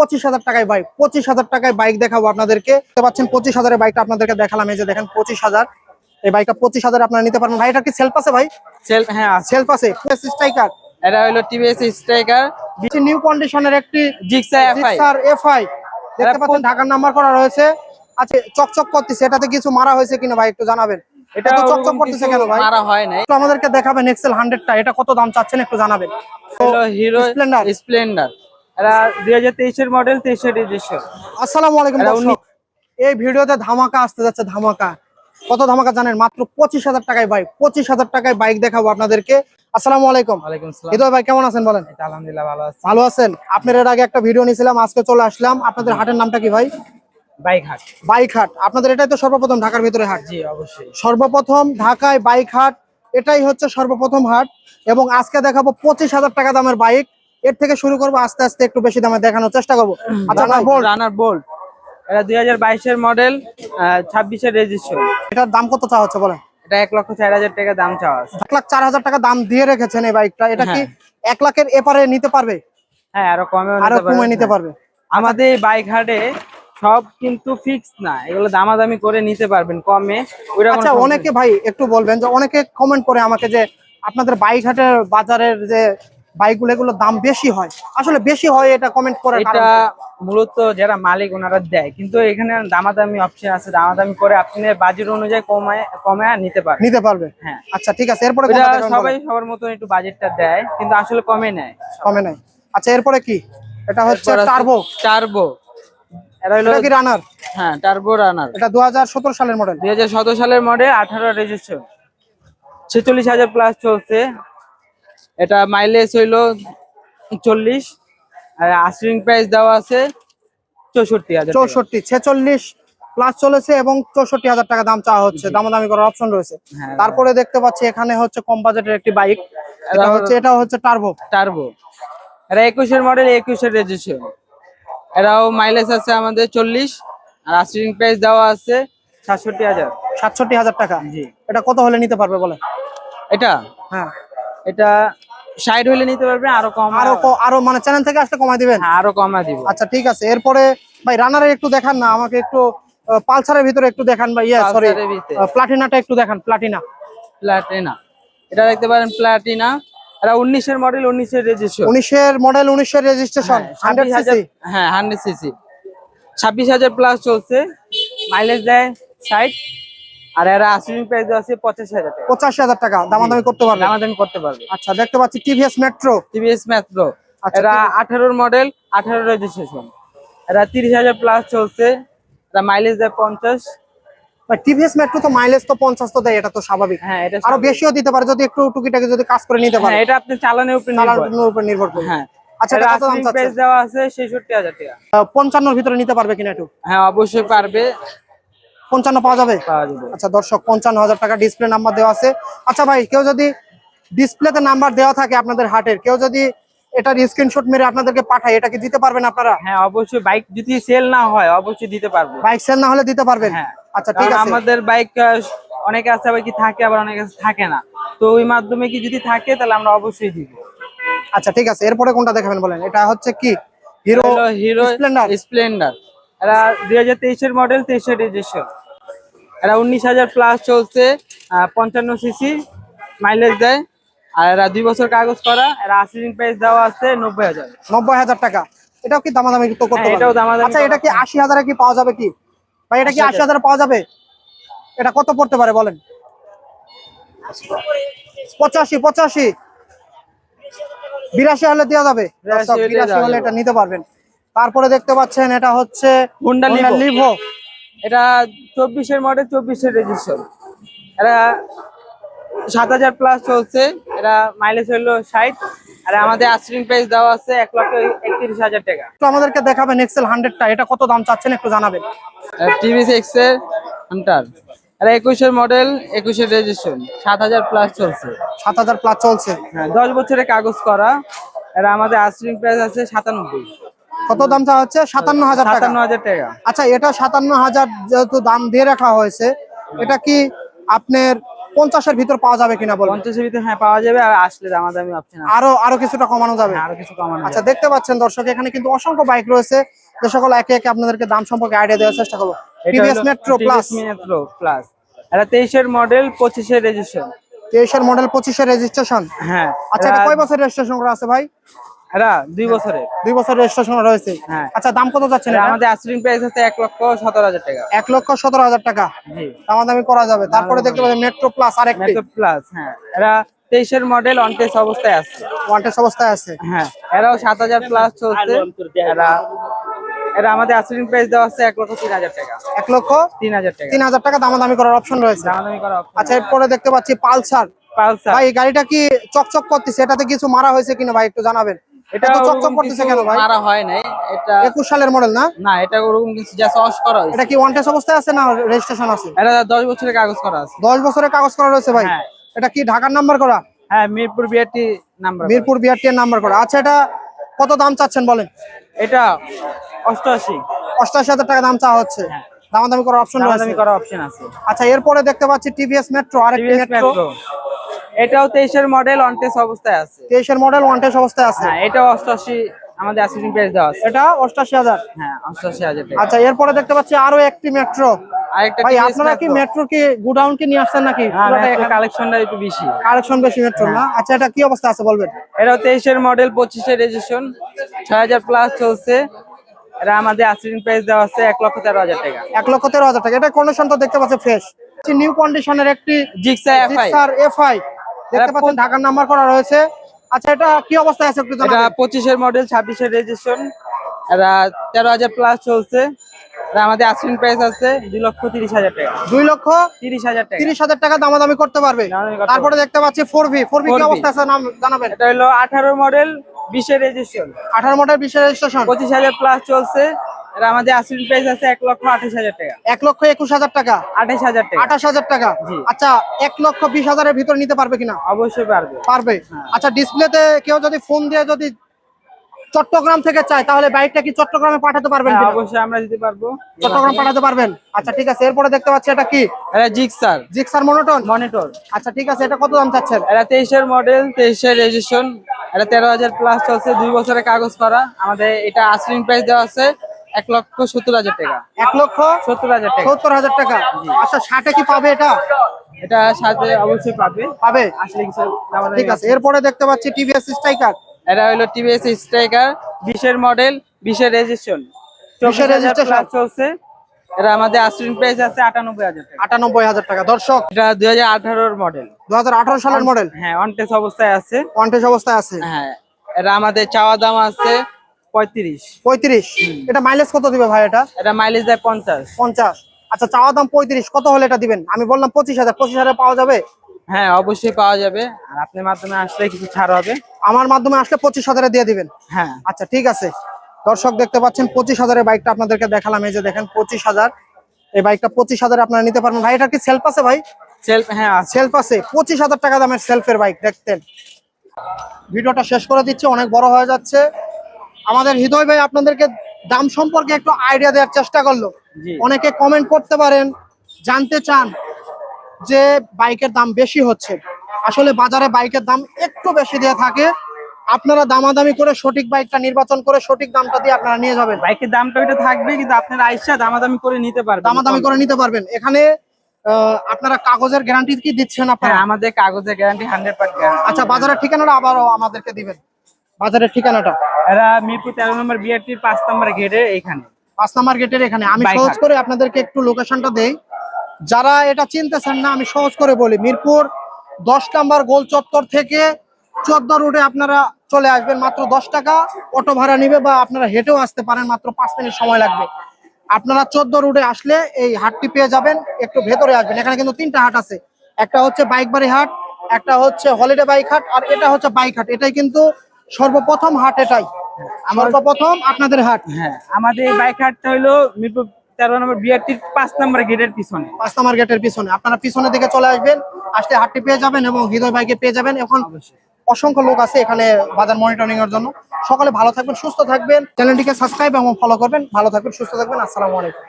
25,000 টাকায় বাইক, 25,000 টাকায় বাইক দেখাবো আপনাদেরকে। দেখতে পাচ্ছেন 25,000 এর বাইকটা আপনাদেরকে দেখালাম। এই যে দেখেন 25,000, এই বাইকটা 25,000 আপনারা নিতে পারবেন। ভাই এটা কি সেলফ আছে ভাই? সেলফ, হ্যাঁ সেলফ আছে। স্ট্রাইকার, এটা হলো টিভিএস স্ট্রাইকার নিউ কন্ডিশনের একটি জিক্সার এফআই। জিক্সার এফআই দেখতে পাচ্ছেন, ঢাকার নাম্বার করা রয়েছে। আচ্ছা, চকচক করতেছে, এটাতে কিছু মারা হয়েছে কিনা ভাই একটু জানাবেন। এটা তো চকচক করতেছে কেন ভাই? মারা হয় নাই। তো আমাদেরকে দেখাবেন এক্সেল 100টা, এটা কত দাম চাচ্ছেন একটু জানাবেন। হলো হিরো স্প্লেন্ডার, স্প্লেন্ডার, এটা 2023 এর মডেল, 23 এর রেজিস্ট্রেশন। আসসালামু আলাইকুম দর্শক, এই ভিডিওতে ধামাকা আসতে যাচ্ছে। ধামাকা, কত ধামাকা জানেন? মাত্র 25,000 টাকায় বাইক, 25,000 টাকায় বাইক দেখাবো আপনাদেরকে। আসসালামু আলাইকুম। ওয়ালাইকুম আসসালাম। হৃদয় ভাই কেমন আছেন বলেন? আলহামদুলিল্লাহ ভালো আছি। ভালো আছেন? আপনার এর আগে একটা ভিডিও নিয়েছিলাম, আজকে চলে আসলাম। আপনাদের হাটের নামটা কি ভাই? বাইক হাট। বাইক হাট। আপনাদের এটাই তো সর্বপ্রথম ঢাকার ভিতরে হাট? জি অবশ্যই, সর্বপ্রথম ঢাকায় বাইক হাট, এটাই হচ্ছে সর্বপ্রথম হাট। এবং আজকে দেখাবো 25,000 টাকা দামের বাইক। এর থেকে শুরু করবো, আস্তে আস্তে একটু বেশি দামে দেখানোর চেষ্টা করবো। আচ্ছা ভাই, রানার বোল্ট, এটা 2022 এর মডেল, 26 এর রেজিস্ট্রেশন। এটার দাম কত চাওয়া হচ্ছে বলেন? এটা 1,04,000 টাকা দাম চাওয়া আছে। 1,04,000 টাকা দাম দিয়ে রেখেছেন এই বাইকটা। এটা কি 1 লাখের এপারে নিতে পারবে? হ্যাঁ, আরো কমে নিতে পারবে। আমাদের এই বাইক হাটে সব কিন্তু ফিক্স না, এগুলো দামাদামি করে নিতে পারবেন কমে। আচ্ছা, অনেকে ভাই একটু বলবেন যে অনেকে কমেন্ট করে আমাকে যে আপনাদের বাইক হাটের বাজারের যে বাইকগুলো এগুলোর দাম বেশি হয়, আসলে বেশি হয় এটা কমেন্ট করে? এটা মূলত যারা মালিক ওনারা দেয়, কিন্তু এখানে দামাদামি অপশন আছে, দামাদামি করে আপনি বাজেট অনুযায়ী কমায় নিতে পারবে। হ্যাঁ, আচ্ছা ঠিক আছে। এরপরে সবাই সবার মতন একটু বাজেটটা দেয়, কিন্তু আসলে কমে নেয়। আচ্ছা, এরপরে কি? এটা হচ্ছে টার্বো। টার্বো, এটা হলো কি রানার? হ্যাঁ, টার্বো রানার। এটা 2017 সালের মডেল। 2017 সালের মডেল, 18 রেজিস্ট্রেশন, 46,000 প্লাস চলছে। এটা মাইলেজ হইলো 40, আর আস্কিং প্রাইস দেওয়া আছে 64,000। 46 প্লাস চলেছে এবং 64,000 টাকা দাম চাওয়া হচ্ছে। দামাদামি করার অপশন রয়েছে। তারপরে দেখতে পাচ্ছি এখানে হচ্ছে কম বাজেটের একটি বাইক, এটা হচ্ছে টার্বো। এটা 21 এর মডেল, 21 এর রেজিস্ট্রেশন। এটাও মাইলেজ আছে আমাদের 40, আর আস্কিং প্রাইস দেওয়া আছে 67,000। 67,000 টাকা। জি। এটা কত হলে নিতে পারবে বলে? এটা হ্যাঁ, এটা 60 হলে নিতে পারবে, আরো কম, আরো মানে চ্যানেল থেকে আসলে কমাই দিবেন? হ্যাঁ, আরো কমা দিব। আচ্ছা ঠিক আছে। এরপরে ভাই রানারের একটু দেখান না আমাকে, একটু পালসারের ভিতরে একটু দেখান ভাই। সরি, প্লাটিনাটা একটু দেখান। প্লাটিনা, এটা দেখতে পারেন, প্লাটিনা। এটা 19 এর মডেল, 19 এর রেজিস্ট্রেশন। 19 এর মডেল, 19 এর রেজিস্ট্রেশন, 100 সিসি। হ্যাঁ, 100 সিসি, 26,000 প্লাস চলছে, মাইলেজ দেয় 60, আর এরা আস্কিং প্রাইস আছে 85,000 টাকা। 85,000 টাকা দামাদামি করতে পারবে। আচ্ছা, দেখতে পাচ্ছি টিভিএস মেট্রো। এটা 18 এর মডেল, 18 রেজিস্ট্রেশন। এটা 30,000 প্লাস চলছে, এটা মাইলেজ দেয় 50। টিভিএস মেট্রো তো মাইলেজ তো 50 তো দেয়, এটা তো স্বাভাবিক। হ্যাঁ, এটা আরো বেশিও দিতে পারে যদি একটু টুকিটাকি যদি কাজ করে নিতে পারে। হ্যাঁ, এটা আপনি চালানের উপর নির্ভর করে। হ্যাঁ। আচ্ছা, এটা কত দাম চাচ্ছেন? প্রাইস দেওয়া আছে 66,000 টাকা। 55 এর ভিতরে নিতে পারবে কিনা একটু? হ্যাঁ, অবশ্যই পারবে। 55 পাওয়া যাবে? আচ্ছা দর্শক, 55,000 টাকা ডিসপ্লে নাম্বার দেওয়া আছে। আচ্ছা ভাই, কেউ যদি ডিসপ্লেতে নাম্বার দেওয়া থাকে আপনাদের হাটের, কেউ যদি এটার স্ক্রিনশট মেরে আপনাদেরকে পাঠায়, এটা কি দিতে পারবেন আপনারা? হ্যাঁ, অবশ্যই। বাইক যদি সেল না হয় অবশ্যই দিতে পারবো। বাইক সেল না হলে দিতে পারবেন? হ্যাঁ। আচ্ছা ঠিক আছে। আমাদের বাইক অনেকে আছে আবার কি থাকে, আবার অনেকে থাকে না, তো ওই মাধ্যমে কি যদি থাকে তাহলে আমরা অবশ্যই দিব। আচ্ছা ঠিক আছে। এরপরে কোনটা দেখাবেন বলেন? এটা হচ্ছে কি হিরো স্প্লেন্ডার। এটা 2023 এর মডেল, 23 এর রেজিস্ট্রেশন। এটা 19,000 প্লাস চলছে, 55 সিসি, মাইলেজ দেয়, আর এরা 2 বছর কাগজ করা। এরা আস্কিং প্রাইস দেওয়া আছে 90,000। 90,000 টাকা। এটাও কি দামাদামি করতে পারবেন? এটাও দামাদামি। আচ্ছা, এটা কি 80,000 এ কি পাওয়া যাবে কি ভাই? এটা কি 80,000 এ পাওয়া যাবে? এটা কত পড়তে পারে বলেন? 85, 82 হলে দেওয়া যাবে। 82 হলে এটা নিতে পারবেন। তারপরে দেখতে পাচ্ছেন এটা হচ্ছে হোন্ডা লিভো। এটা 24 এর মডেল, 24 এর রেজিস্ট্রেশন। এটা 7,000 প্লাস চলছে, এটা মাইলেজ হলো 60, আর আমাদের আস্কিং প্রাইস দেওয়া আছে 1,31,000 টাকা। তো আমাদেরকে দেখাবেন এক্সেল 100টা, এটা কত দাম চাচ্ছেন একটু জানাবেন। টিভিএস এক্সেল হান্টার, এটা 21 এর মডেল, 21 এর রেজিস্ট্রেশন, 7,000 প্লাস চলছে। 7,000 প্লাস চলছে। হ্যাঁ, 10 বছরের কাগজ করা। এটা আমাদের আস্কিং প্রাইস আছে 97। কত দাম চাওয়া হচ্ছে? 57,000 টাকা। 57,000 টাকা। আচ্ছা, এটা 57,000 যেহেতু দাম দিয়ে রাখা হয়েছে, এটা কি আপনার 50-এর ভিতর পাওয়া যাবে কিনা বলবেন? 50-এর ভিতরে হ্যাঁ পাওয়া যাবে, আর আসলে দামাদামি অপশন আছে। আরো কিছুটা কমানো যাবে? আরো কিছু কমানো আচ্ছা, যাবে। দেখতে পাচ্ছেন দর্শক, এখানে কিন্তু অসংখ্য বাইক রয়েছে, যে সকল একে একে আপনাদেরকে দাম সম্পর্কে আইডিয়া দেওয়ার চেষ্টা করবো। TVS Metro Plus, Metro Plus, এটা 23-এর মডেল 25-এর রেজিস্ট্রেশন। 23-এর মডেল 25-এর রেজিস্ট্রেশন। হ্যাঁ, আচ্ছা, এটা কয় বছর রেজিস্ট্রেশন করা আছে ভাই? এটা 2 বছরের। 2 বছর রেজিস্ট্রেশন রয়েছে। হ্যাঁ। আচ্ছা, দাম কত যাচ্ছেন এটা? আমাদের আস্কিং প্রাইস আছে 1,17,000 টাকা। 1,17,000 টাকা জি, দামাদামি করা যাবে। তারপরে দেখতে পাচ্ছেন মেট্রো প্লাস আরেকটি মেট্রো প্লাস। হ্যাঁ, এটা 23-এর মডেল অন টেস্ট অবস্থায় আছে। ওয়ান্টেড অবস্থায় আছে। হ্যাঁ, এরাও 7,000 প্লাস চলছে। এরা আমাদের আস্কিং প্রাইস দেওয়া আছে 1,03,000 টাকা। 1,03,000 টাকা। 3,000 টাকা দামাদামি করার অপশন রয়েছে। দামাদামি করা option আচ্ছা, এরপরে দেখতে পাচ্ছি পালসার। পালসার। ভাই, এই গাড়িটা কি চকচক করতেছে? এটাতে কিছু মারা হয়েছে কিনা ভাই, একটু জানাবেন। এটা এত ওরকম চকচক করতেছে কিছু কেন ভাই? মারা হয় নাই এটা। 21 সালের মডেল না? না, এটা ওরকম কিছু জাস্ট ওয়াশ করা হয়েছে। এটা কি ওয়ান্টেড অবস্থায় আছে না রেজিস্ট্রেশন আছে? এটা 10 বছরের কাগজ করা আছে। 10 বছরের কাগজ করা রয়েছে ভাই। হ্যাঁ। এটা কি ঢাকার নাম্বার করা? হ্যাঁ, Mirpur BRT number. Mirpur BRT এর নাম্বার করা। আচ্ছা, এটা কত দাম চাচ্ছেন বলেন? এটা 88। 88,000 টাকা দাম চাওয়া হচ্ছে। হ্যাঁ। দামাদামি করার অপশন রয়েছে। দামাদামি করা অপশন আছে। আচ্ছা, এরপরে দেখতে পাচ্ছি টিভিএস মেট্রো, আরেকটি টিভিএস মেট্রো। মেট্রো, এটাও 23-এর মডেল অন টেস্ট অবস্থায় আছে। 23-এর মডেল ওয়ান্টেড অবস্থায় আছে। হ্যাঁ, এটাও 88 আমাদের আস্কিং প্রাইস দেওয়া আছে। এটা 88,000। হ্যাঁ, 88,000 টাকা। আচ্ছা, এরপরে দেখতে পাচ্ছি আরো একটি মেট্রো। আরেকটা ভাই, TVS আপনারা কি মেট্রো। মেট্রো কি গোডাউন কি নিয়ে আসছেন নাকি? হ্যাঁ, পুরোটা মেট্রো এখানে কালেকশনটা একটু বেশি। কালেকশন বেশি মেট্রো না? আচ্ছা, এটা কি অবস্থা আছে বলবেন? এটাও 23-এর মডেল 25-এর রেজিস্ট্রেশন, 6,000 প্লাস চলছে। এটা আমাদের আস্কিং প্রাইস দেওয়া আছে 1,13,000 টাকা। 1,13,000 টাকা। এটা কন্ডিশন তো দেখতে পাচ্ছি ফ্রেশ। নিউ কন্ডিশনের একটি জিক্সার এফআই। জিক্সার এফআই দেখতে এটা পাচ্ছেন, ঢাকার নাম্বার করা রয়েছে। আচ্ছা, এটা কি অবস্থায় আছে একটু এটা জানাবেন। 25-এর মডেল 26-এর রেজিস্ট্রেশন। এটা 13,000 প্লাস চলছে। এটা আমাদের আস্কিং প্রাইস আছে 2,30,000 টাকা। 2,30,000 টাকা। 30,000 টাকা দামাদামি করতে পারবে। দামাদামি করতে তারপরে দেখতে পাচ্ছি 4V কি 4V অবস্থা আছে নাম জানাবেন। এটা হলো 18 মডেল 20-এর রেজিস্ট্রেশন, 18 মডেল 20 রেজিস্ট্রেশন। 25,000 প্লাস চলছে। এটা আমাদের আস্কিং প্রাইস আছে 1,28,000 টাকা। 1,21,000 টাকা। 28,000 টাকা। 28,000 টাকা। জি। আচ্ছা, 1,20,000 এর ভিতর নিতে পারবে কিনা? অবশ্যই পারবে। পারবে। হ্যাঁ। আচ্ছা, ডিসপ্লেতে কেউ যদি ফোন দিয়ে যদি চট্টগ্রাম থেকে চায়, তাহলে বাইকটা কি চট্টগ্রামে পাঠাতে পারবেন হ্যাঁ, কিনা? অবশ্যই আমরা দিতে পারবো। চট্টগ্রাম পাঠাতে পারবেন। আচ্ছা, ঠিক আছে। এরপরে দেখতে পাচ্ছি এটা কি? এটা জিক্সার জিক্সার মনোটন। মনিটর। আচ্ছা, ঠিক আছে। এটা কত দাম চাচ্ছেন? এটা 23-এর মডেল 23-এর রেজিস্ট্রেশন। এটা 13,000 প্লাস চলছে, 2 বছরের কাগজ করা। আমাদের এটা আস্কিং প্রাইস দেওয়া আছে 1,70,000 টাকা। 1,70,000 টাকা। 70,000 টাকা। আচ্ছা, 60-এ কি পাবে এটা? এটা সাথে অবশ্যই পাবে। পাবে। আসলে কিছু দামাদামি ঠিক আছে। এরপরে দেখতে পাচ্ছি টিভিএস স্ট্রাইকার। এটা হলো টিভিএস স্ট্রাইকার 20-এর মডেল 20-এর রেজিস্ট্রেশন, 20-এর 24,000 registration। প্লাস চলছে। এটা আমাদের আস্কিং প্রাইস আছে 98,000 টাকা। 98,000 টাকা। দর্শক, এটা 2018-এর মডেল। 2018 সালের মডেল, হ্যাঁ, অন টেস্ট অবস্থায় আছে। ওয়ান্টেড অবস্থায় আছে। হ্যাঁ, এটা আমাদের চাওয়া দাম আছে 35। 35। এটা মাইলেজ কত দিবে ভাই এটা? এটা মাইলেজ দেয় 50। 50। আচ্ছা, চাওয়া দাম 35, কত হলে এটা দিবেন? আমি বললাম 25,000। 25,000 পাওয়া যাবে? হ্যাঁ, অবশ্যই পাওয়া যাবে। আর আপনার মাধ্যমে আসলে কিছু ছাড় হবে। আমার মাধ্যমে আসলে 25,000 দিয়ে দিবেন। হ্যাঁ। আচ্ছা, ঠিক আছে। দর্শক, দেখতে পাচ্ছেন 25,000 বাইকটা আপনাদেরকে দেখালাম। এই যে দেখেন 25,000, এই বাইকটা 25,000 আপনারা নিতে পারবেন। ভাই, এটা কি সেলফ আছে ভাই? সেলফ, হ্যাঁ আছে। সেলফ আছে। 25,000 টাকা দামের সেলফের বাইক দেখতেন। ভিডিওটা শেষ করে দিচ্ছি, অনেক বড় হয়ে যাচ্ছে। আমাদের হৃদয় ভাই আপনাদেরকে দাম সম্পর্কে একটু আইডিয়া দেওয়ার চেষ্টা করলো। জি। অনেকে কমেন্ট করতে পারেন, জানতে চান যে বাইকের দাম বেশি হচ্ছে। আসলে বাজারে বাইকের দাম একটু বেশি দিয়ে থাকে। আপনারা দামাদামি করে সঠিক বাইকটা নির্বাচন করে সঠিক দামটা দিয়ে আপনারা নিয়ে যাবেন। বাইকের দামটা ওইটা থাকবে, কিন্তু আপনারা আইসা দামাদামি করে নিতে পারবেন। দামাদামি করে নিতে পারবেন। এখানে আপনারা কাগজের গ্যারান্টি কি দিচ্ছেন হ্যাঁ, আপনারা? আমাদের কাগজের গ্যারান্টি 100% গ্যারান্টি। আচ্ছা, বাজারের ঠিকানাটা আবারও আমাদেরকে দিবেন। বাজারের ঠিকানাটা এরা মিরপুর 13 নম্বর বিআরটির 5 নম্বর গেটে এখানে। 5 নাম্বার গেটের এখানে। আমি বাইক সহজ হাট। করে আপনাদেরকে একটু লোকেশনটা দেই, যারা এটা চিনতেছেন না। আমি সহজ করে বলি, মিরপুর 10 নাম্বার গোল চত্বর থেকে 14 রুটে আপনারা চলে আসবেন। মাত্র 10 টাকা অটো ভাড়া নিবে, বা আপনারা হেঁটেও আসতে পারেন, মাত্র 5 মিনিট সময় লাগবে। আপনারা 14 রুটে আসলে এই হাটটি পেয়ে যাবেন। একটু ভেতরে আসবেন। এখানে কিন্তু 3টা হাট আছে। একটা হচ্ছে বাইকবাড়ি হাট, একটা হচ্ছে হলিডে বাইক হাট, আর এটা হচ্ছে বাইক হাট। এটাই কিন্তু সর্বপ্রথম হাট। এটাই সর্বপ্রথম আপনাদের হাট। হ্যাঁ, আমাদের এই বাইক হাটটা হলো মিরপুর 13 নম্বর বিআরটির 5 নম্বর গেটের পিছনে। 5 নাম্বার গেটের পিছনে। আপনারা পিছনের দিকে চলে আসবেন, আসলে হাটটি পেয়ে যাবেন এবং হৃদয় বাইকে পেয়ে যাবেন। এখন অবশ্যই। অসংখ্য লোক আছে এখানে বাজার মনিটরিং এর জন্য। সকলে ভালো থাকবেন, সুস্থ থাকবেন। চ্যানেলটিকে সাবস্ক্রাইব এবং ফলো করবেন। ভালো থাকবেন, সুস্থ থাকবেন। আসসালামু আলাইকুম।